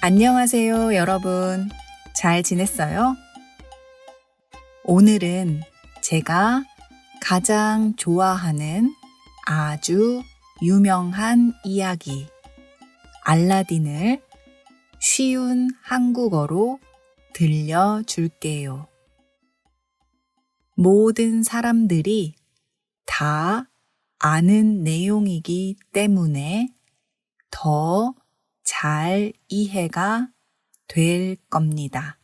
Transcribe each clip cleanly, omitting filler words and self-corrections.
안녕하세요, 여러분. 잘 지냈어요? 오늘은 제가 가장 좋아하는 아주 유명한 이야기, 알라딘을 쉬운 한국어로 들려줄게요. 모든 사람들이 다 아는 내용이기 때문에 더 잘 이해가 될 겁니다.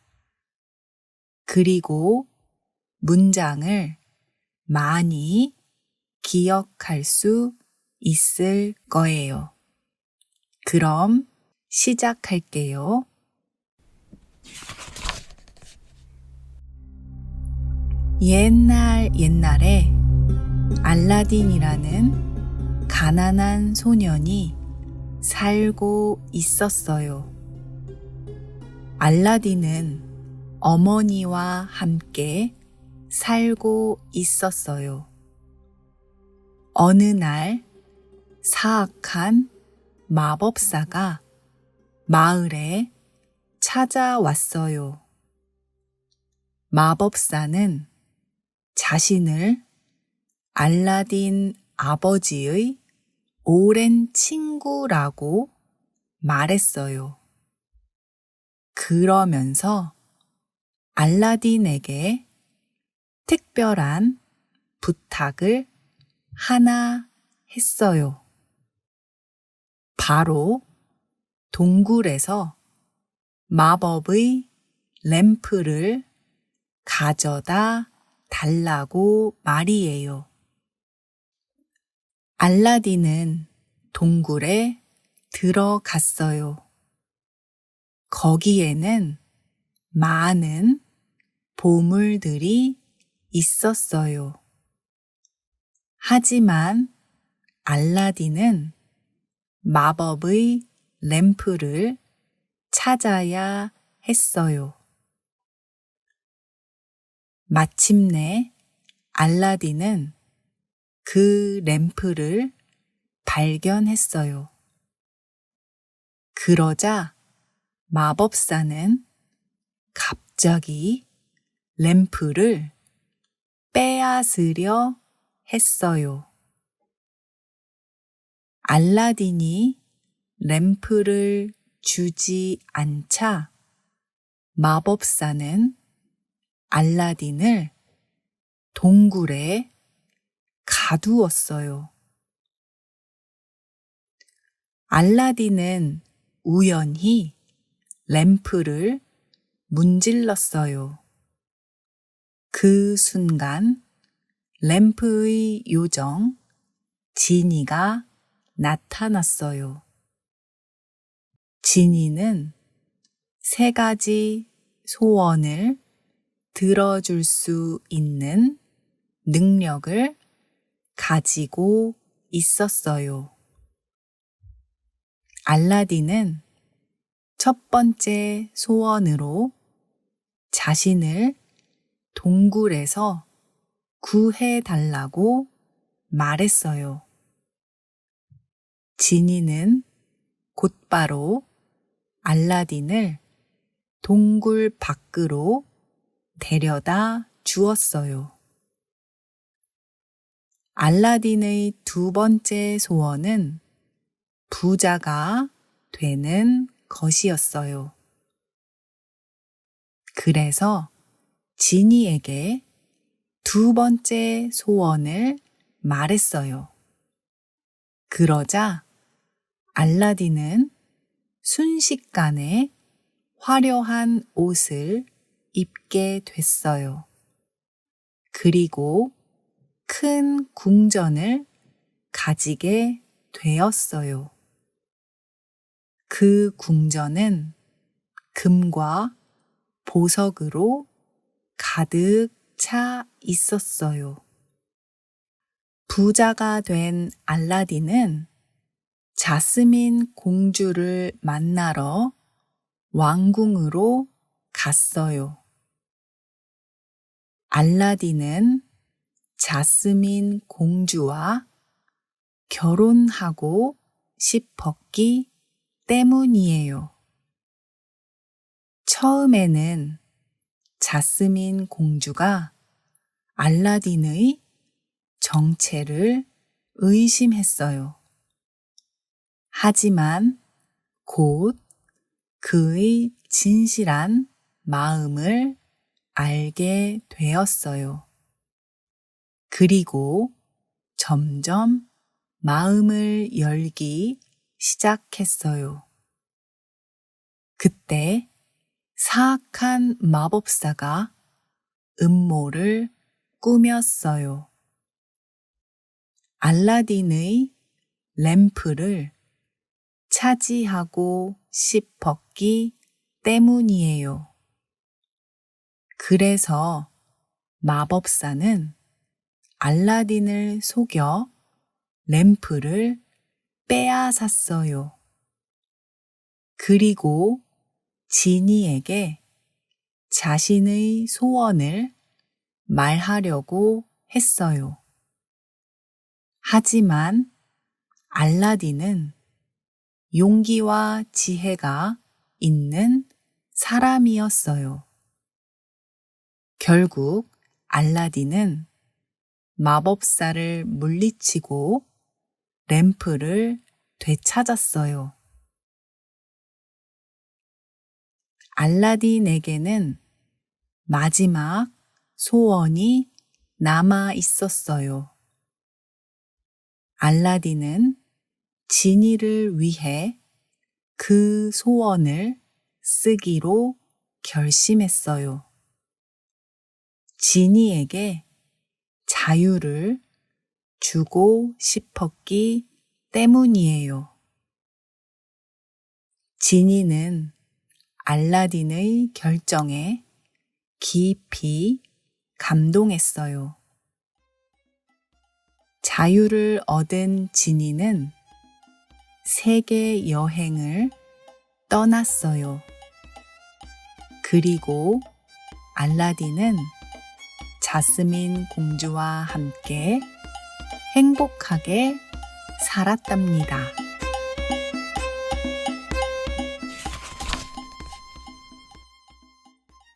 그리고 문장을 많이 기억할 수 있을 거예요. 그럼 시작할게요. 옛날에 알라딘이라는 가난한 소년이 살고 있었어요. 알라딘은 어머니와 함께 살고 있었어요. 어느 날 사악한 마법사가 마을에 찾아왔어요. 마법사는 자신을 알라딘 아버지의 오랜 친구라고 말했어요. 그러면서 알라딘에게 특별한 부탁을 하나 했어요. 바로 동굴에서 마법의 램프를 가져다 달라고 말이에요. 알라딘은 동굴에 들어갔어요. 거기에는 많은 보물들이 있었어요. 하지만 알라딘은 마법의 램프를 찾아야 했어요. 마침내 알라딘은 그 램프를 발견했어요. 그러자 마법사는 갑자기 램프를 빼앗으려 했어요. 알라딘이 램프를 주지 않자 마법사는 알라딘을 동굴에 가두었어요. 알라딘은 우연히 램프를 문질렀어요. 그 순간 램프의 요정 지니가 나타났어요. 지니는 3가지 소원을 들어줄 수 있는 능력을 가지고 있었어요. 알라딘은 첫 번째 소원으로 자신을 동굴에서 구해달라고 말했어요. 지니는 곧바로 알라딘을 동굴 밖으로 데려다 주었어요. 알라딘의 2번째 소원은 부자가 되는 것이었어요. 그래서 지니에게 2번째 소원을 말했어요. 그러자 알라딘은 순식간에 화려한 옷을 입게 됐어요. 그리고 큰 궁전을 가지게 되었어요. 그 궁전은 금과 보석으로 가득 차 있었어요. 부자가 된 알라딘은 자스민 공주를 만나러 왕궁으로 갔어요. 알라딘은 자스민 공주와 결혼하고 싶었기 때문이에요. 처음에는 자스민 공주가 알라딘의 정체를 의심했어요. 하지만 곧 그의 진실한 마음을 알게 되었어요. 그리고 점점 마음을 열기 시작했어요. 그때 사악한 마법사가 음모를 꾸몄어요. 알라딘의 램프를 차지하고 싶었기 때문이에요. 그래서 마법사는 알라딘을 속여 램프를 빼앗았어요. 그리고 지니에게 자신의 소원을 말하려고 했어요. 하지만 알라딘은 용기와 지혜가 있는 사람이었어요. 결국 알라딘은 마법사를 물리치고 램프를 되찾았어요. 알라딘에게는 마지막 소원이 남아 있었어요. 알라딘은 지니를 위해 그 소원을 쓰기로 결심했어요. 지니에게 자유를 주고 싶었기 때문이에요. 지니는 알라딘의 결정에 깊이 감동했어요. 자유를 얻은 지니는 세계 여행을 떠났어요. 그리고 알라딘은 자스민 공주와 함께 행복하게 살았답니다.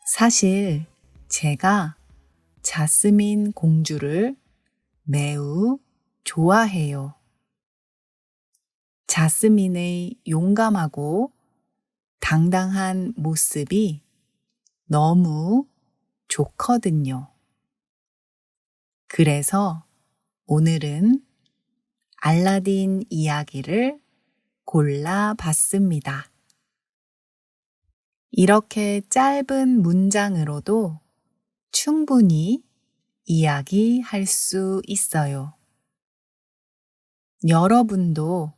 사실 제가 자스민 공주를 매우 좋아해요. 자스민의 용감하고 당당한 모습이 너무 좋거든요. 그래서 오늘은 알라딘 이야기를 골라봤습니다. 이렇게 짧은 문장으로도 충분히 이야기할 수 있어요. 여러분도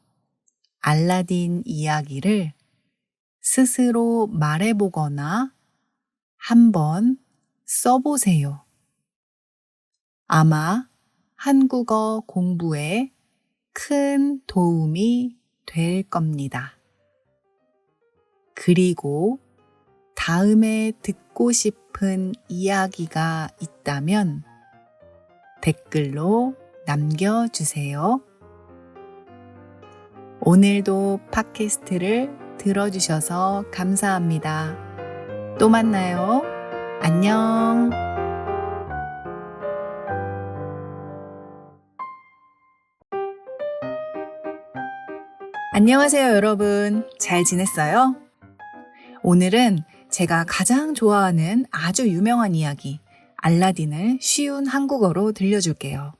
알라딘 이야기를 스스로 말해보거나 한번 써보세요. 아마 한국어 공부에 큰 도움이 될 겁니다. 그리고 다음에 듣고 싶은 이야기가 있다면 댓글로 남겨주세요. 오늘도 팟캐스트를 들어주셔서 감사합니다. 또 만나요. 안녕. 안녕하세요, 여러분. 잘 지냈어요? 오늘은 제가 가장 좋아하는 아주 유명한 이야기, 알라딘을 쉬운 한국어로 들려줄게요.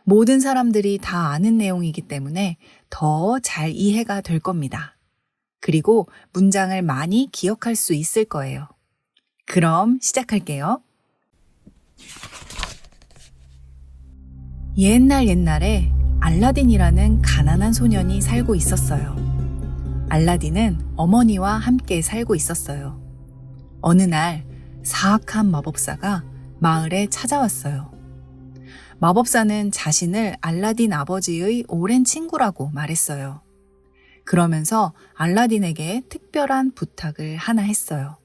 모든 사람들이 다 아는 내용이기 때문에 더 잘 이해가 될 겁니다. 그리고 문장을 많이 기억할 수 있을 거예요. 그럼 시작할게요. 옛날에 알라딘이라는 가난한 소년이 살고 있었어요. 알라딘은 어머니와 함께 살고 있었어요. 어느 날 사악한 마법사가 마을에 찾아왔어요. 마법사는 자신을 알라딘 아버지의 오랜 친구라고 말했어요. 그러면서 알라딘에게 특별한 부탁을 하나 했어요.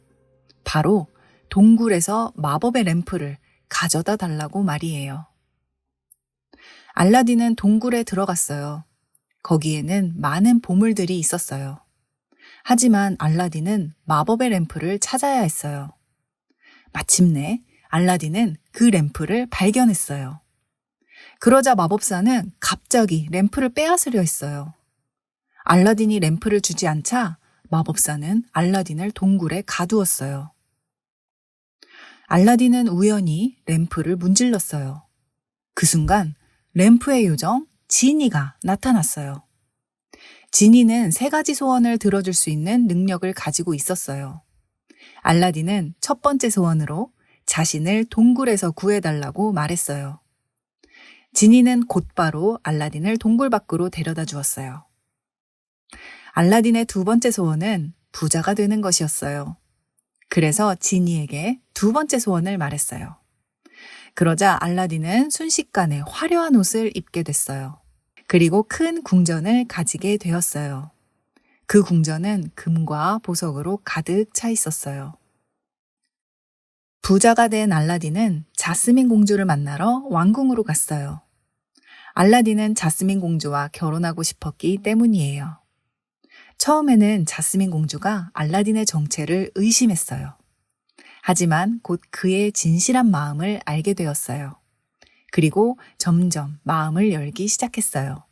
바로 동굴에서 마법의 램프를 가져다 달라고 말이에요. 알라딘은 동굴에 들어갔어요. 거기에는 많은 보물들이 있었어요. 하지만 알라딘은 마법의 램프를 찾아야 했어요. 마침내 알라딘은 그 램프를 발견했어요. 그러자 마법사는 갑자기 램프를 빼앗으려 했어요. 알라딘이 램프를 주지 않자 마법사는 알라딘을 동굴에 가두었어요. 알라딘은 우연히 램프를 문질렀어요. 그 순간 램프의 요정 지니가 나타났어요. 지니는 3가지 소원을 들어줄 수 있는 능력을 가지고 있었어요. 알라딘은 첫 번째 소원으로 자신을 동굴에서 구해달라고 말했어요. 지니는 곧바로 알라딘을 동굴 밖으로 데려다 주었어요. 알라딘의 2번째 소원은 부자가 되는 것이었어요. 그래서 지니에게 2번째 소원을 말했어요. 그러자 알라딘은 순식간에 화려한 옷을 입게 됐어요. 그리고 큰 궁전을 가지게 되었어요. 그 궁전은 금과 보석으로 가득 차 있었어요. 부자가 된 알라딘은 자스민 공주를 만나러 왕궁으로 갔어요. 알라딘은 자스민 공주와 결혼하고 싶었기 때문이에요. 처음에는 자스민 공주가 알라딘의 정체를 의심했어요. 하지만 곧 그의 진실한 마음을 알게 되었어요. 그리고 점점 마음을 열기 시작했어요.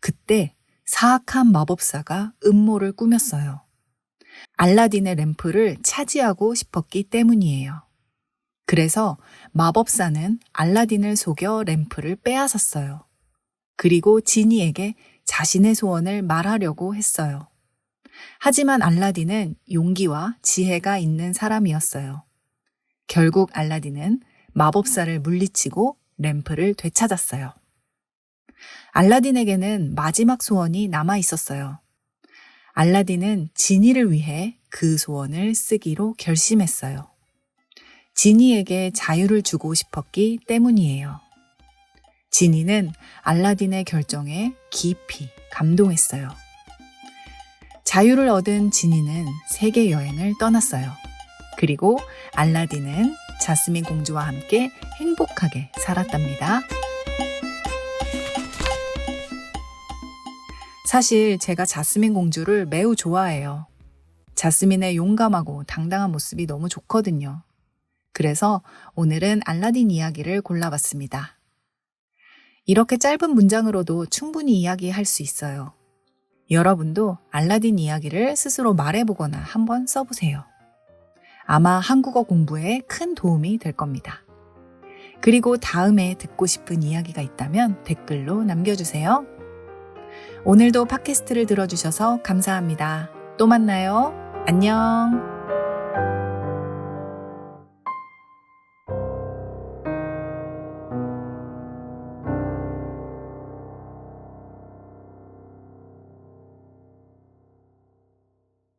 그때 사악한 마법사가 음모를 꾸몄어요. 알라딘의 램프를 차지하고 싶었기 때문이에요. 그래서 마법사는 알라딘을 속여 램프를 빼앗았어요. 그리고 지니에게 자신의 소원을 말하려고 했어요. 하지만 알라딘은 용기와 지혜가 있는 사람이었어요. 결국 알라딘은 마법사를 물리치고 램프를 되찾았어요. 알라딘에게는 마지막 소원이 남아 있었어요. 알라딘은 지니를 위해 그 소원을 쓰기로 결심했어요. 지니에게 자유를 주고 싶었기 때문이에요. 지니는 알라딘의 결정에 깊이 감동했어요. 자유를 얻은 지니는 세계 여행을 떠났어요. 그리고 알라딘은 자스민 공주와 함께 행복하게 살았답니다. 사실 제가 자스민 공주를 매우 좋아해요. 자스민의 용감하고 당당한 모습이 너무 좋거든요. 그래서 오늘은 알라딘 이야기를 골라봤습니다. 이렇게 짧은 문장으로도 충분히 이야기할 수 있어요. 여러분도 알라딘 이야기를 스스로 말해보거나 한번 써보세요. 아마 한국어 공부에 큰 도움이 될 겁니다. 그리고 다음에 듣고 싶은 이야기가 있다면 댓글로 남겨주세요. 오늘도 팟캐스트를 들어주셔서 감사합니다. 또 만나요. 안녕.